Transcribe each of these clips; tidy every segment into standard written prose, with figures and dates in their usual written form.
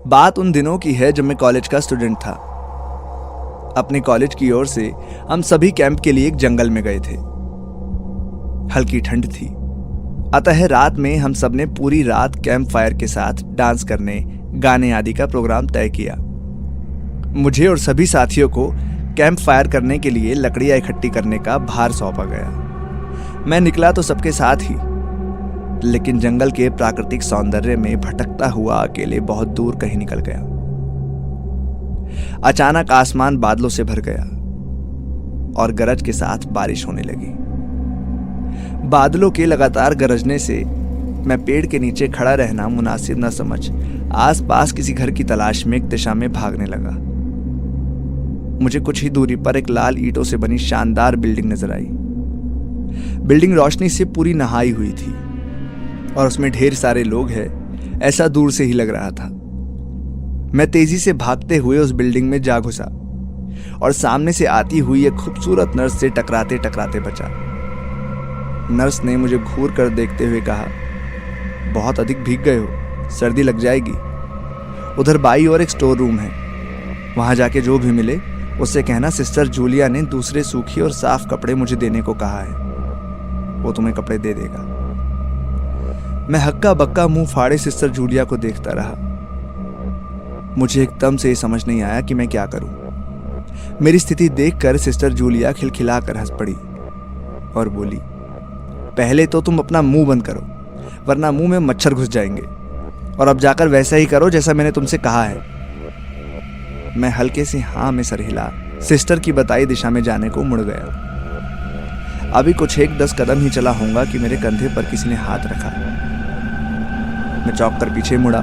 बात उन दिनों की है जब मैं कॉलेज का स्टूडेंट था। अपने कॉलेज की ओर से हम सभी कैंप के लिए एक जंगल में गए थे। हल्की ठंड थी, अतः रात में हम सब ने पूरी रात कैंप फायर के साथ डांस करने, गाने आदि का प्रोग्राम तय किया। मुझे और सभी साथियों को कैंप फायर करने के लिए लकड़ियां इकट्ठी करने का भार सौंपा गया। मैं निकला तो सबके साथ ही, लेकिन जंगल के प्राकृतिक सौंदर्य में भटकता हुआ अकेले बहुत दूर कहीं निकल गया। अचानक आसमान बादलों से भर गया और गरज के साथ बारिश होने लगी। बादलों के लगातार गरजने से मैं पेड़ के नीचे खड़ा रहना मुनासिब न समझ आसपास किसी घर की तलाश में एक दिशा में भागने लगा। मुझे कुछ ही दूरी पर एक लाल ईंटों से बनी शानदार बिल्डिंग नजर आई। बिल्डिंग रोशनी से पूरी नहाई हुई थी और उसमें ढेर सारे लोग हैं, ऐसा दूर से ही लग रहा था। मैं तेजी से भागते हुए उस बिल्डिंग में जा घुसा और सामने से आती हुई एक खूबसूरत नर्स से टकराते टकराते बचा। नर्स ने मुझे घूर कर देखते हुए कहा, बहुत अधिक भीग गए हो, सर्दी लग जाएगी। उधर बाई और एक स्टोर रूम है, वहां जाके जो भी मिले उससे कहना सिस्टर जूलिया ने दूसरे सूखी और साफ कपड़े मुझे देने को कहा है, वो तुम्हें कपड़े दे देगा। मैं हक्का बक्का मुंह फाड़े सिस्टर जूलिया को देखता रहा। मुझे एकदम से समझ नहीं आया कि मैं क्या करूं। मेरी स्थिति देखकर सिस्टर जूलिया खिलखिलाकर हंस पड़ी और बोली, पहले तो तुम अपना मुंह बंद करो, वरना मुंह में मच्छर घुस जाएंगे, और अब जाकर वैसा ही करो जैसा मैंने तुमसे कहा है। मैं हल्के से हाँ में सर हिला सिस्टर की बताई दिशा में जाने को मुड़ गया। अभी कुछ 1-10 कदम ही चला होऊंगा कि मेरे कंधे पर किसी ने हाथ रखा। मैं चौंक कर पीछे मुड़ा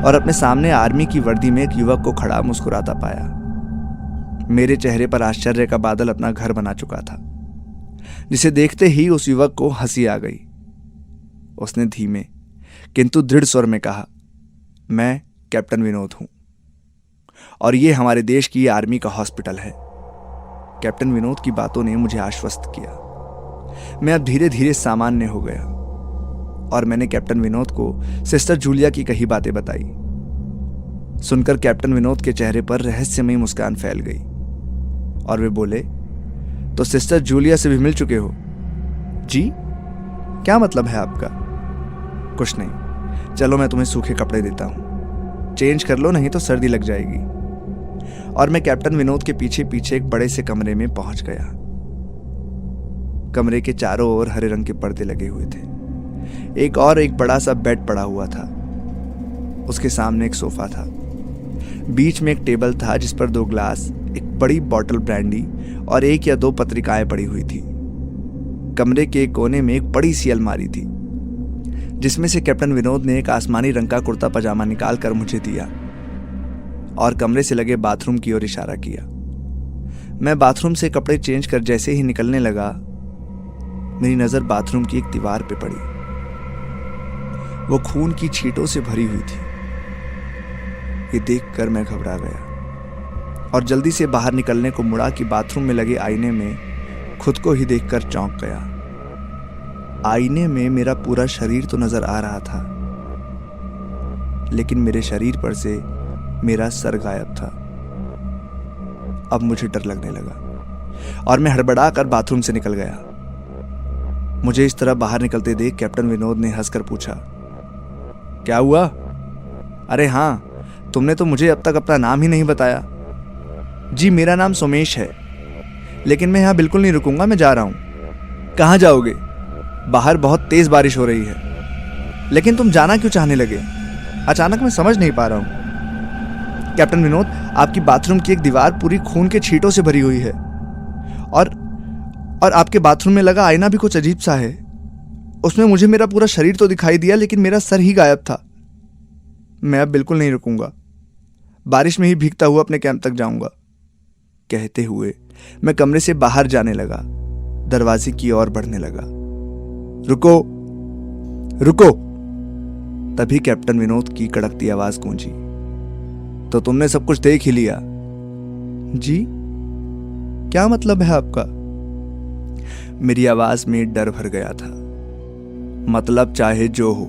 और अपने सामने आर्मी की वर्दी में एक युवक को खड़ा मुस्कुराता पाया। मेरे चेहरे पर आश्चर्य का बादल अपना घर बना चुका था, जिसे देखते ही उस युवक को हंसी आ गई। उसने धीमे किंतु दृढ़ स्वर में कहा, मैं कैप्टन विनोद हूं और ये हमारे देश की आर्मी का हॉस्पिटल है। कैप्टन विनोद की बातों ने मुझे आश्वस्त किया। मैं अब धीरे धीरे सामान्य हो गया और मैंने कैप्टन विनोद को सिस्टर जूलिया की कही बातें बताई। सुनकर कैप्टन विनोद के चेहरे पर रहस्यमयी मुस्कान फैल गई और वे बोले, तो सिस्टर जूलिया से भी मिल चुके हो? जी, क्या मतलब है आपका? कुछ नहीं, चलो मैं तुम्हें सूखे कपड़े देता हूं, चेंज कर लो, नहीं तो सर्दी लग जाएगी। और मैं कैप्टन विनोद के पीछे पीछे एक बड़े से कमरे में पहुंच गया। कमरे के चारों ओर हरे रंग के पर्दे लगे हुए थे। एक बड़ा सा बेड पड़ा हुआ था। उसके सामने एक सोफा था। बीच में एक टेबल था जिस पर 2 ग्लास, एक बड़ी बॉटल ब्रांडी और 1 या 2 पत्रिकाएं पड़ी हुई थी। कमरे के एक कोने में एक बड़ी सी अलमारी थी, जिसमें से कैप्टन विनोद ने एक आसमानी रंग का कुर्ता पजामा निकाल कर मुझे दिया और कमरे से लगे बाथरूम की ओर इशारा किया। मैं बाथरूम से कपड़े चेंज कर जैसे ही निकलने लगा, मेरी नजर बाथरूम की एक दीवार पे पड़ी। वो खून की छींटों से भरी हुई थी। ये देखकर मैं घबरा गया और जल्दी से बाहर निकलने को मुड़ा कि बाथरूम में लगे आईने में खुद को ही देखकर चौंक गया। आईने में मेरा पूरा शरीर तो नजर आ रहा था, लेकिन मेरे शरीर पर से मेरा सर गायब था। अब मुझे डर लगने लगा और मैं हड़बड़ा कर बाथरूम से निकल गया। मुझे इस तरह बाहर निकलते देख कैप्टन विनोद ने हंसकर पूछा, क्या हुआ? अरे हाँ, तुमने तो मुझे अब तक अपना नाम ही नहीं बताया। जी, मेरा नाम सोमेश है, लेकिन मैं यहाँ बिल्कुल नहीं रुकूंगा, मैं जा रहा हूँ। कहाँ जाओगे? बाहर बहुत तेज बारिश हो रही है। लेकिन तुम जाना क्यों चाहने लगे? अचानक मैं समझ नहीं पा रहा हूँ। कैप्टन विनोद, आपकी बाथरूम की एक दीवार पूरी खून के छींटों से भरी हुई है और आपके बाथरूम में लगा आईना भी कुछ अजीब सा है। उसमें मुझे मेरा पूरा शरीर तो दिखाई दिया, लेकिन मेरा सर ही गायब था। मैं अब बिल्कुल नहीं रुकूंगा, बारिश में ही भीगता हुआ अपने कैंप तक जाऊंगा। कहते हुए मैं कमरे से बाहर जाने लगा, दरवाजे की ओर बढ़ने लगा। रुको, रुको! तभी कैप्टन विनोद की कड़कती आवाज गूंजी, तो तुमने सब कुछ देख ही लिया? जी, क्या मतलब है आपका? मेरी आवाज में डर भर गया था। मतलब चाहे जो हो,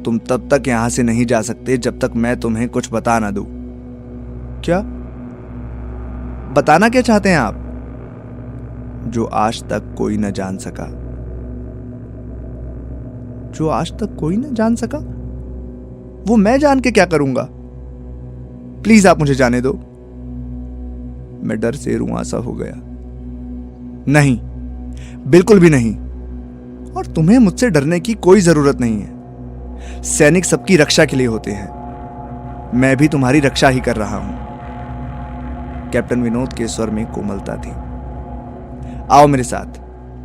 तुम तब तक यहां से नहीं जा सकते जब तक मैं तुम्हें कुछ बता ना दूं। क्या बताना क्या चाहते हैं आप? जो आज तक कोई न जान सका। जो आज तक कोई न जान सका? वो मैं जान के क्या करूंगा? प्लीज आप मुझे जाने दो। मैं डर से रुआंसा हो गया। नहीं, बिल्कुल भी नहीं। और तुम्हें मुझसे डरने की कोई जरूरत नहीं है। सैनिक सबकी रक्षा के लिए होते हैं। मैं भी तुम्हारी रक्षा ही कर रहा हूं। कैप्टन विनोद के स्वर में कोमलता थी। आओ मेरे साथ,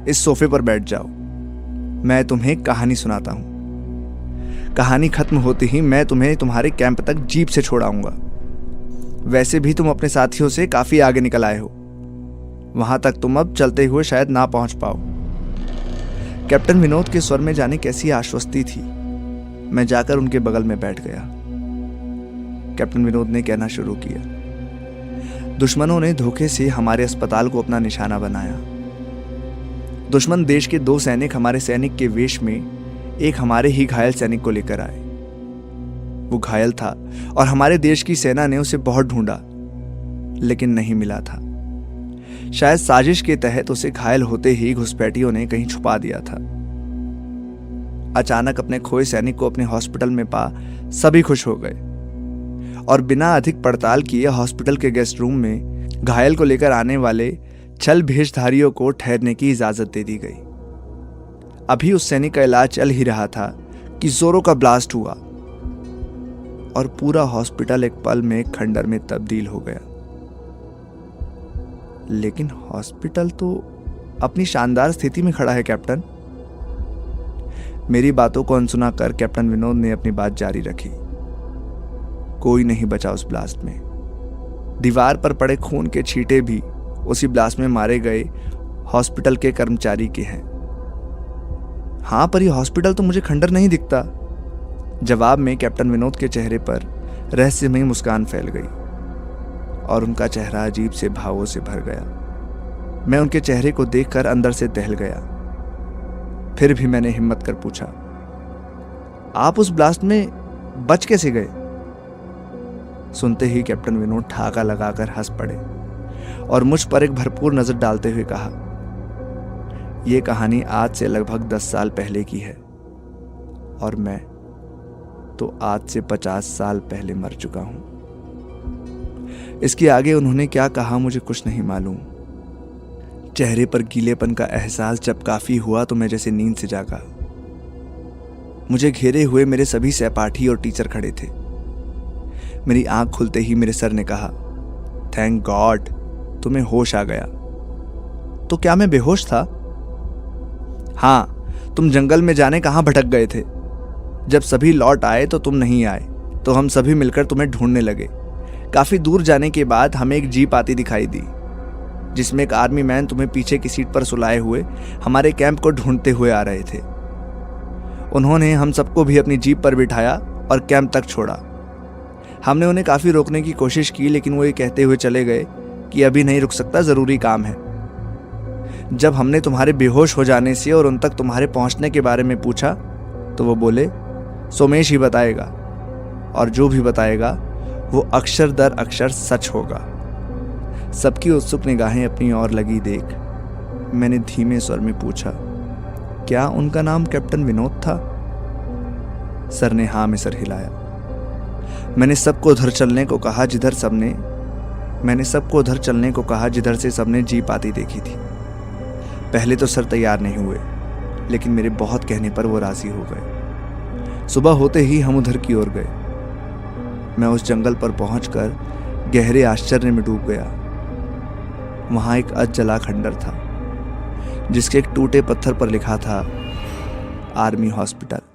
इस सोफे पर बैठ जाओ। मैं तुम्हें कहानी सुनाता हूं। कहानी खत्म होते ही मैं तुम्हें तुम्हारे कैंप तक जीप से छोड़ाऊंगा। वैसे भी तुम अपने साथियों से काफी आगे निकल आए हो। वहां तक तुम अब चलते हुए शायद ना पहुंच पाओ। कैप्टन विनोद के स्वर में जाने कैसी आश्वस्ति थी। मैं जाकर उनके बगल में बैठ गया। कैप्टन विनोद ने कहना शुरू किया। दुश्मनों ने धोखे से हमारे अस्पताल को अपना निशाना बनाया। दुश्मन देश के 2 सैनिक हमारे सैनिक के वेश में एक हमारे ही घायल सैनिक को लेकर आए। वो घायल था और हमारे देश की सेना ने उसे बहुत ढूंढा, लेकिन नहीं मिला था। शायद साजिश के तहत उसे घायल होते ही घुसपैठियों ने कहीं छुपा दिया था। अचानक अपने खोए सैनिक को अपने हॉस्पिटल में पा सभी खुश हो गए और बिना अधिक पड़ताल किए हॉस्पिटल के गेस्ट रूम में घायल को लेकर आने वाले छल भेषधारियों को ठहरने की इजाजत दे दी गई। अभी उस सैनिक का इलाज चल ही रहा था कि जोरों का ब्लास्ट हुआ और पूरा हॉस्पिटल एक पल में खंडर में तब्दील हो गया। लेकिन हॉस्पिटल तो अपनी शानदार स्थिति में खड़ा है कैप्टन। मेरी बातों को अनसुना कर कैप्टन विनोद ने अपनी बात जारी रखी। कोई नहीं बचा उस ब्लास्ट में। दीवार पर पड़े खून के छींटे भी उसी ब्लास्ट में मारे गए हॉस्पिटल के कर्मचारी के हैं। हां, पर यह हॉस्पिटल तो मुझे खंडर नहीं दिखता। जवाब में कैप्टन विनोद के चेहरे पर रहस्यमयी मुस्कान फैल गई और उनका चेहरा अजीब से भावों से भर गया। मैं उनके चेहरे को देखकर अंदर से दहल गया। फिर भी मैंने हिम्मत कर पूछा, आप उस ब्लास्ट में बच कैसे गए? सुनते ही कैप्टन विनोद ठाका लगाकर हंस पड़े और मुझ पर एक भरपूर नजर डालते हुए कहा, यह कहानी आज से लगभग 10 साल पहले की है और मैं तो आज से 50 साल पहले मर चुका हूं। इसके आगे उन्होंने क्या कहा मुझे कुछ नहीं मालूम। चेहरे पर गीलेपन का एहसास जब काफी हुआ तो मैं जैसे नींद से जागा। मुझे घेरे हुए मेरे सभी सहपाठी और टीचर खड़े थे। मेरी आंख खुलते ही मेरे सर ने कहा, थैंक गॉड तुम्हें होश आ गया। तो क्या मैं बेहोश था? हां, तुम जंगल में जाने कहां भटक गए थे। जब सभी लौट आए तो तुम नहीं आए, तो हम सभी मिलकर तुम्हें ढूंढने लगे। काफी दूर जाने के बाद हमें एक जीप आती दिखाई दी, जिसमें एक आर्मी मैन तुम्हें पीछे की सीट पर सुलाए हुए हमारे कैंप को ढूंढते हुए आ रहे थे। उन्होंने हम सबको भी अपनी जीप पर बिठाया और कैंप तक छोड़ा। हमने उन्हें काफी रोकने की कोशिश की, लेकिन वो ये कहते हुए चले गए कि अभी नहीं रुक सकता, जरूरी काम है। जब हमने तुम्हारे बेहोश हो जाने से और उन तक तुम्हारे पहुंचने के बारे में पूछा तो वो बोले, सोमेश ही बताएगा और जो भी बताएगा वो अक्षर दर अक्षर सच होगा। सबकी उत्सुक निगाहें अपनी ओर लगी देख मैंने धीमे स्वर में पूछा, क्या उनका नाम कैप्टन विनोद था? सर ने हाँ में सर हिलाया। मैंने सबको उधर चलने को कहा जिधर से सबने जीप आती देखी थी। पहले तो सर तैयार नहीं हुए, लेकिन मेरे बहुत कहने पर वो राजी हो गए। सुबह होते ही हम उधर की ओर गए। मैं उस जंगल पर पहुंचकर गहरे आश्चर्य में डूब गया। वहां एक अधजला खंडर था, जिसके एक टूटे पत्थर पर लिखा था आर्मी हॉस्पिटल।